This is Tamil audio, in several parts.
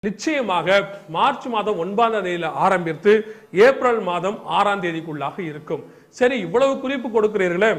நிச்சயமாக மார்ச் மாதம் 9ஆம் தேதியில ஆரம்பித்து ஏப்ரல் மாதம் 6ஆம் தேதிக்குள்ளாக இருக்கும். சரி, இவ்வளவு குறிப்பு கொடுக்கிறீர்களே,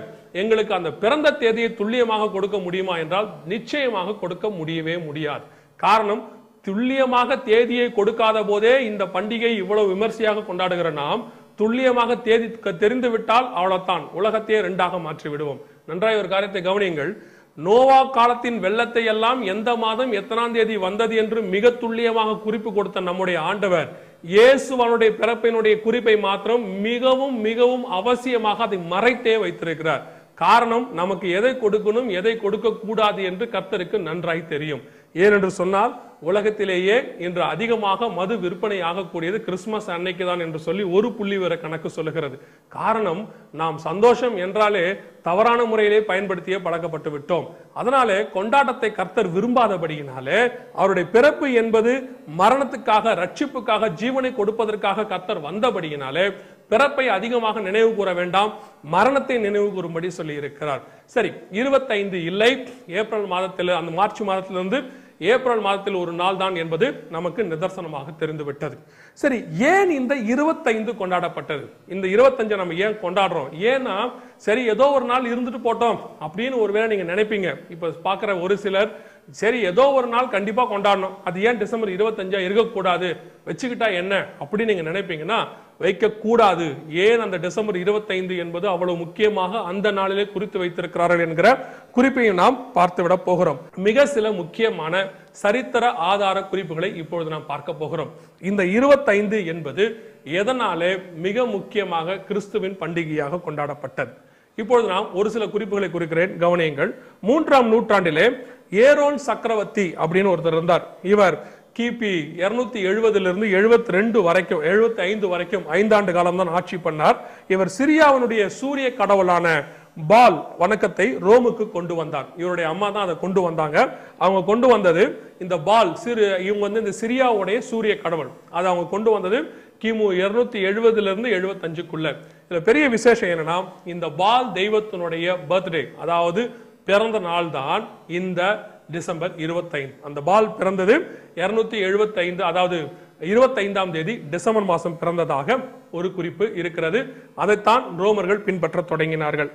எங்களுக்கு அந்த பிறந்த தேதியை துல்லியமாக கொடுக்க முடியுமா என்றால் நிச்சயமாக கொடுக்க முடியவே முடியாது. காரணம், துல்லியமாக தேதியை கொடுக்காத போதே இந்த பண்டிகை இவ்வளவு விமர்சையாக கொண்டாடுகிற நாம் துல்லியமாக தேதி தெரிந்துவிட்டால் அவ்வளவுதான், உலகத்தையே ரெண்டாக மாற்றி விடுவோம். நன்றாக ஒரு காரியத்தை கவனியுங்கள். நோவா காலத்தின் வெள்ளத்தை எல்லாம் எந்த மாதம் எத்தனாம் தேதி வந்தது என்று மிக துல்லியமாக குறிப்பு கொடுத்த நம்முடைய ஆண்டவர் இயேசுவனுடைய பிறப்பினுடைய குறிப்பை மாத்திரம் மிகவும் மிகவும் அவசியமாக அதை மறைத்தே வைத்திருக்கிறார். காரணம், நமக்கு எதை கொடுக்கணும் எதை கொடுக்க கூடாது என்று கர்த்தருக்கு நன்றாய் தெரியும். ஏனென்று சொன்னால், உலகத்திலேயே இன்று அதிகமாக மது விற்பனை ஆகக்கூடியது கிறிஸ்துமஸ் அன்னைக்கு தான் என்று சொல்லி ஒரு புள்ளிவிவர கணக்கு சொல்லுகிறது. காரணம், நாம் சந்தோஷம் என்றாலே தவறான முறையிலே பயன்படுத்தியே பழக்கப்பட்டு விட்டோம். அதனாலே கொண்டாட்டத்தை கர்த்தர் விரும்பாதபடியினாலே, அவருடைய பிறப்பு என்பது மரணத்துக்காக ரட்சிப்புக்காக ஜீவனை கொடுப்பதற்காக கர்த்தர் வந்தபடியினாலே பிறப்பை அதிகமாக நினைவு கூற வேண்டாம், மரணத்தை நினைவு கூறும்படி சொல்லி இருக்கிறார். சரி, 25 இல்லை, ஏப்ரல் மாதத்தில் அந்த மார்ச் மாதத்திலிருந்து ஏப்ரல் மாதத்தில் ஒரு நாள் தான் என்பது நமக்கு நிதர்சனமாக தெரிந்துவிட்டது. சரி, ஏன் இந்த 25 கொண்டாடப்பட்டது? இந்த 25 நம்ம ஏன் கொண்டாடுறோம்? ஏன்னா, சரி ஏதோ ஒரு நாள் இருந்துட்டு போட்டோம் அப்படின்னு ஒருவேளை நீங்க நினைப்பீங்க. இப்ப பாக்குற ஒரு சிலர், சரி ஏதோ ஒரு நாள் கண்டிப்பா கொண்டாடணும், அது ஏன் டிசம்பர் 25 இருக்கக்கூடாது, வச்சுக்கிட்டா என்ன அப்படி நீங்க நினைப்பீங்கன்னா, வைக்க கூடாது. ஏன் அந்த டிசம்பர் 25 என்பது அவ்வளவு முக்கியமாக அந்த நாளிலே குறித்து வைத்திருக்கிறார்கள் என்கிற குறிப்பையும் நாம் பார்த்துவிட போகிறோம். மிக சில முக்கியமான சரித்திர ஆதார குறிப்புகளை இப்பொழுது நாம் பார்க்க போகிறோம். இந்த 25 என்பது எதனாலே மிக முக்கியமாக கிறிஸ்துவின் பண்டிகையாக கொண்டாடப்பட்டது? இப்பொழுது நாம் ஒரு சில குறிப்புகளை குறிக்கிறேன், கவனியுங்கள். 3ஆம் நூற்றாண்டிலே ஏரோன் சக்கரவர்த்தி அப்படின்னு ஒருத்தர் இருந்தார். இவர் கிபி 270 72 வரைக்கும் 75 வரைக்கும் 5 ஆண்டு காலம் தான் ஆட்சி பண்ணார். இவர் சிரியாவினுடைய சூரிய கடவுளான பால் வணக்கத்தை ரோமுக்கு கொண்டு வந்தார். இவருடைய அம்மா தான் அதை கொண்டு வந்தாங்க. அவங்க கொண்டு வந்தது இந்த பால், இவங்க வந்து இந்த சிரியாவுடைய சூரிய கடவுள், அதை அவங்க கொண்டு வந்தது கிமு 270 75க்குள்ள. இதுல பெரிய விசேஷம் என்னன்னா, இந்த பால் தெய்வத்தினுடைய பர்த்டே, அதாவது பிறந்த நாள் தான் இந்த டிசம்பர் 25. அந்த பால் பிறந்தது 275, அதாவது 25ஆம் தேதி டிசம்பர் மாதம் பிறந்ததாக ஒரு குறிப்பு இருக்கிறது. அதைத்தான் ரோமர்கள் பின்பற்ற தொடங்கினார்கள்.